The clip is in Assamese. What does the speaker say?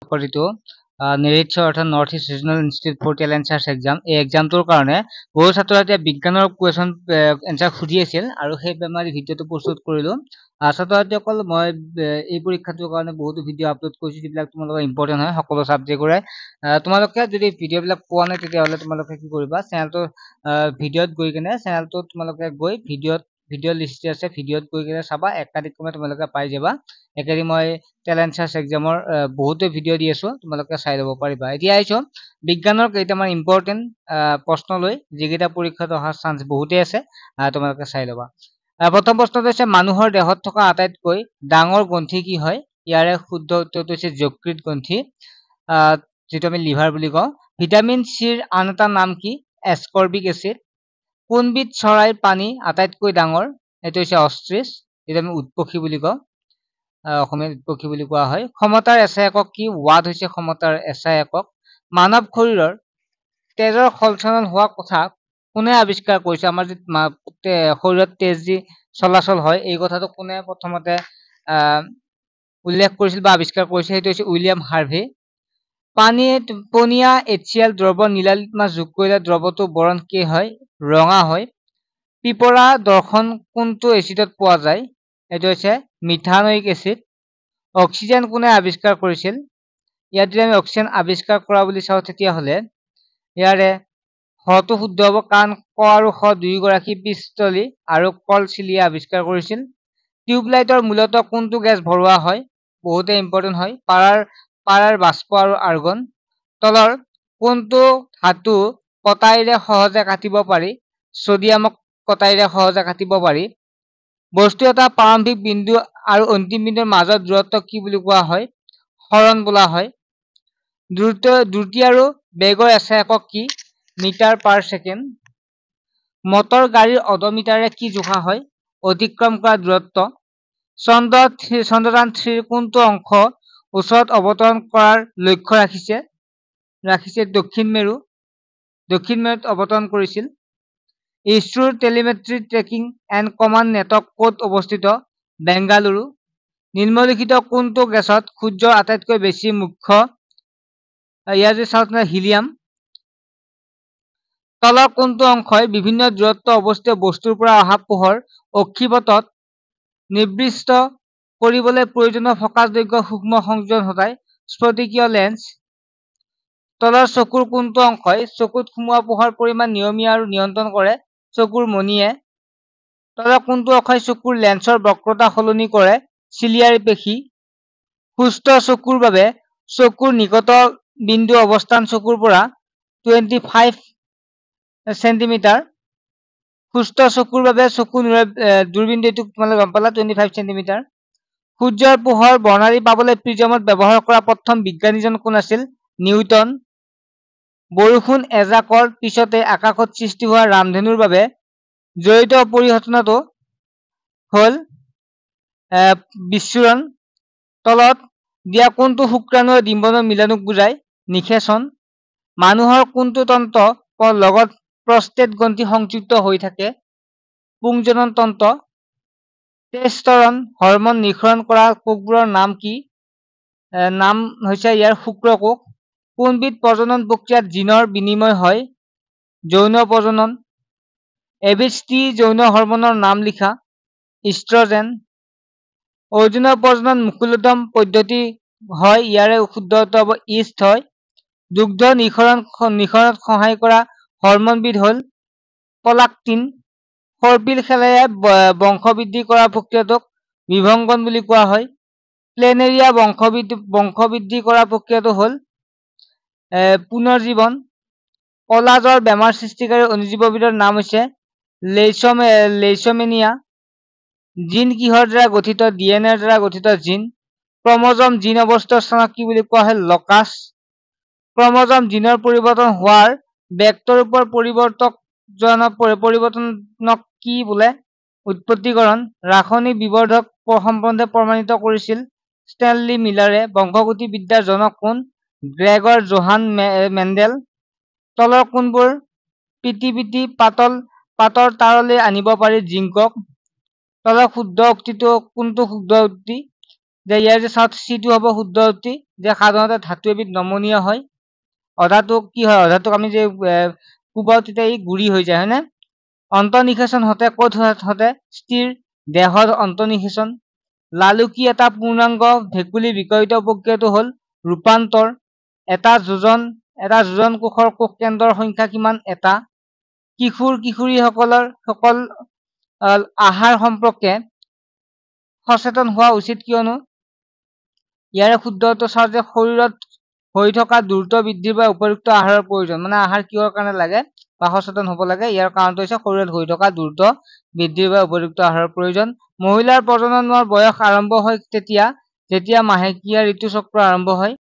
আপোনালোকৰ যিটো নেৰিটছৰ অৰ্থাৎ north east regional institute for talent search exam, এই এক্সামটোৰ কাৰণে বহু ছাত্ৰ ছাত্ৰীয়ে বিজ্ঞানৰ কুৱেশ্যন এনচাৰ খুজি আছিল আৰু সেইবাবে মই ভিডিঅ'টো প্ৰস্তুত কৰিলোঁ। ছাত্ৰ ছাত্ৰীসকল, মই এই পৰীক্ষাটোৰ কাৰণে বহুতো ভিডিঅ' আপলোড কৰিছোঁ যিবিলাক তোমালোকৰ ইম্পৰ্টেণ্ট হয় সকলো ছাবজেক্টৰে। তোমালোকে যদি ভিডিঅ'বিলাক পোৱা নাই তেতিয়াহ'লে তোমালোকে কি কৰিবা, চেনেলটো ভিডিঅ'ত গৈ কিনে চেনেলটোত তোমালোকে গৈ ভিডিঅ' লিষ্ট আছে, ভিডিঅ'ত গৈ কিনে চাবা, একাধিক্ৰমে তোমালোকে পাই যাবা। একেদি মই টেলেণ্ট চাৰ্চ এক্সামৰ বহুতো ভিডিঅ' দি আছো, তোমালোকে চাই ল'ব পাৰিবা। এতিয়া আহিছোঁ বিজ্ঞানৰ কেইটামান ইম্পৰ্টেণ্ট প্ৰশ্ন লৈ, যিকেইটা পৰীক্ষাত অহাৰ চান্স বহুতেই আছে, তোমালোকে চাই ল'বা। প্ৰথম প্ৰশ্নটো হৈছে মানুহৰ দেহত থকা আটাইতকৈ ডাঙৰ গ্ৰন্থি কি হয়? ইয়াৰে শুদ্ধ উত্তৰটো হৈছে যকৃত গ্ৰন্থি, যিটো আমি লিভাৰ বুলি কওঁ। ভিটামিন চিৰ আন এটা নাম কি? Ascorbic acid. কোনবিধ চৰাইৰ পানী আটাইতকৈ ডাঙৰ? এইটো হৈছে অষ্ট্ৰিচ, যিটো আমি উটপক্ষী বুলি কওঁ, অসমীয়াত উটপক্ষী বুলি কোৱা হয়। ক্ষমতাৰ এছাই একক কি? ৱাট হৈছে ক্ষমতাৰ এছাই একক। মানৱ শৰীৰৰ তেজৰ সঞ্চালন হোৱা কথা কোনে আৱিষ্কাৰ কৰিছে? আমাৰ যি শৰীৰত তেজ যি চলাচল হয়, এই কথাটো কোনে প্ৰথমতে উল্লেখ কৰিছিল বা আৱিষ্কাৰ কৰিছে? সেইটো হৈছে উইলিয়াম হাৰ্ভে। পনীয়া HCl দ্ৰৱ নীলালিত মাছ যোগ কৰিলে দ্ৰৱটো বৰণ কি হয়? ৰঙা হয়। পিপৰা দৰ্শন কোনটো এচিডত পোৱা যায়? এইটো হৈছে মিথানয়িক এচিড। অক্সিজেন কোনে আৱিষ্কাৰ কৰিছিল? ইয়াত যদি আমি অক্সিজেন আৱিষ্কাৰ কৰা বুলি চাওঁ তেতিয়াহ'লে ইয়াৰে হটো শুদ্ধ হ'ব, কাৰণ ক আৰু খ দুয়োগৰাকী পিষ্টলি আৰু কলচিলিয়ে আৱিষ্কাৰ কৰিছিল। টিউবলাইটৰ মূলতঃ কোনটো গেছ ভৰোৱা হয়? বহুতে ইম্পৰ্টেণ্ট হয়, পাৰাৰ বাষ্প আৰু আৰ্গন। তলৰ কোনটো ধাতু কটাৰীৰে সহজে কাটিব পাৰি? ছডিয়ামক কটাৰীৰে সহজে কাটিব পাৰি। বস্তু এটা প্ৰাৰম্ভিক বিন্দু আৰু অন্তিম বিন্দুৰ মাজত দূৰত্ব কি বুলি কোৱা হয়? সৰণ বোলা হয়। দ্ৰুতি আৰু বেগৰ এছাই একক কি? Metre per second. মটৰ গাড়ীৰ অডোমিটাৰে কি জোখা হয়? অতিক্ৰম কৰা দূৰত্ব। চন্দ্ৰযান 3ৰ কোনটো অংশ ওচৰত অৱতৰণ কৰাৰ লক্ষ্য ৰাখিছে? দক্ষিণ মেৰুত অৱতৰণ কৰিছিল। ইছৰোৰ telemetry trekking and command network ক'ত অৱস্থিত? বেংগালুৰু। নিম্নলিখিত কোনটো গেছত সূৰ্যৰ আটাইতকৈ বেছি মুখ্য? ইয়াৰ যে চাওঁ হিলিয়াম। তলৰ কোনটো অংশই বিভিন্ন দূৰত্ব অৱস্থিত বস্তুৰ পৰা অহা পোহৰ অক্ষিপথত নিৰ্দিষ্ট কৰিবলৈ প্ৰয়োজনীয় ফকাছযোগ্য সূক্ষ্ম সংযোজন ঘটায়? স্ফটিকীয় লেন্স। তলৰ চকুৰ কোনটো অংশই চকুত সোমোৱা পোহৰ পৰিমাণ নিয়মীয়া আৰু নিয়ন্ত্ৰণ কৰে? চকুৰ মণিয়ে। তলৰ কোনটো অংশই চকুৰ লেন্সৰ বক্ৰতা সলনি কৰে? চিলিয়াৰী পেশী। সুস্থ চকুৰ বাবে চকুৰ নিকট বিন্দু অৱস্থান চকুৰ পৰা 25 চেণ্টিমিটাৰ। সুস্থ চকুৰ বাবে চকু দূৰবিন্দুটো তোমালোকে গম পালা, 25 চেণ্টিমিটাৰ। সূৰ্যৰ পোহৰ বৰ্ণালী পাবলৈ প্ৰিজমত ব্যৱহাৰ কৰা প্ৰথম বিজ্ঞানীজন কোন আছিল? নিউটন। বৰষুণ এজাকৰ পিছতে আকাশত সৃষ্টি হোৱা ৰামধেনুৰ বাবে জড়িত পৰিঘটনাটো হ'ল বিচ্ছুৰণ। তলত দিয়া কোনটো শুক্ৰাণুৱে ডিম্বনৰ মিলনক বুজায়? নিষেচন। মানুহৰ কোনটো তন্ত্ৰৰ লগত প্ৰস্টেট গ্ৰন্থি সংযুক্ত হৈ থাকে? পুংজনন তন্ত্ৰ। টেষ্টৰন হৰমন নিঃসৰণ কৰা কোষবোৰৰ নাম কি? নাম হৈছে ইয়াৰ শুক্ৰকোষ। কোনবিধ প্ৰজনন প্ৰক্ৰিয়াত জিনৰ বিনিময় হয়? যৌন প্ৰজনন। এবিধ স্ত্ৰী যৌন হৰমনৰ নাম লিখা। ইষ্ট্ৰজেন। অৰ্জুনৰ প্ৰজনন মুকুলোদ্গম পদ্ধতি হয়, ইয়াৰে শুদ্ধ উত্তৰ হ'ব ইষ্ট হয়। দুগ্ধ নিঃসৰণত সহায় কৰা হৰমনবিধ হ'ল প্ৰলাক্টিন। সৰ্পিল শেলাইয়ে বংশবৃদ্ধি কৰা প্ৰক্ৰিয়াটোক বিভংগন বুলি কোৱা হয়। প্লেনেৰিয়া বংশবৃদ্ধি কৰা প্ৰক্ৰিয়াটো হ'ল পুনৰ্জীৱন। কলাজৰ বেমাৰ সৃষ্টিকাৰী অনুজীৱবিধৰ নাম হৈছে লেইচমেনিয়া। জিন কিহৰ দ্বাৰা গঠিত? DNA দ্বাৰা গঠিত জিন। ক্ৰমজম জিন অৱস্থিত স্থানক কি বুলি কোৱা হয়? লকাছ। ক্ৰমজম জিনৰ পৰিৱৰ্তন হোৱাৰ ভেক্টৰ ৰূপৰ পৰিৱৰ্তনক কি বোলে? উৎপত্তিকৰণ। ৰাসায়নিক বিবৰ্ধক সম্বন্ধে প্ৰমাণিত কৰিছিল ষ্টেনলি মিলাৰে। বংশগতি বিদ্যাৰ জনক কোন? Gregor Johann Mendel. তলৰ কোনবোৰ পিটি পাতৰ তাৰলৈ আনিব পাৰি? জিংকক। তলৰ শুদ্ধ উক্তিটো কোনটো শুদ্ধ উক্তি? যে ইয়াৰ যে চাওঁত চিটো হ'ব শুদ্ধ উক্তি যে সাধাৰণতে ধাতু এবিধ নমনীয় হয় অধাতুক কি হয় অধাতুক আমি যে কোবাও তেতিয়া ই গুৰি হৈ যায় হয়নে অন্তৰ্নিষেচন হতে ক'ত হতে স্থিৰ দেহৰ অন্তৰ্নিষেচন লালুকি এটা পূৰ্ণাংগ ভেকুলী বিকৰিত প্ৰক্ৰিয়াটো হ'ল ৰূপান্তৰ এটা যোজন কোষৰ কোষ কেন্দ্ৰৰ সংখ্যা কিমান এটা কিশোৰ কিশোৰীসকলৰ সকল আহাৰ সম্পৰ্কে সচেতন হোৱা উচিত কিয়নো ইয়াৰে শুদ্ধটো চাওঁ যে শৰীৰত হৈ থকা দ্ৰুত বৃদ্ধিৰ বাবে উপযুক্ত আহাৰৰ প্ৰয়োজন মানে আহাৰ কিহৰ কাৰণে লাগে বা সচেতন হ'ব লাগে ইয়াৰ কাৰণটো হৈছে শৰীৰত হৈ থকা দ্ৰুত বৃদ্ধিৰ বাবে উপযুক্ত আহাৰৰ প্ৰয়োজন মহিলাৰ প্ৰজননৰ বয়স আৰম্ভ হয় তেতিয়া যেতিয়া মাহেকীয়া ঋতুচক্ৰ আৰম্ভ হয়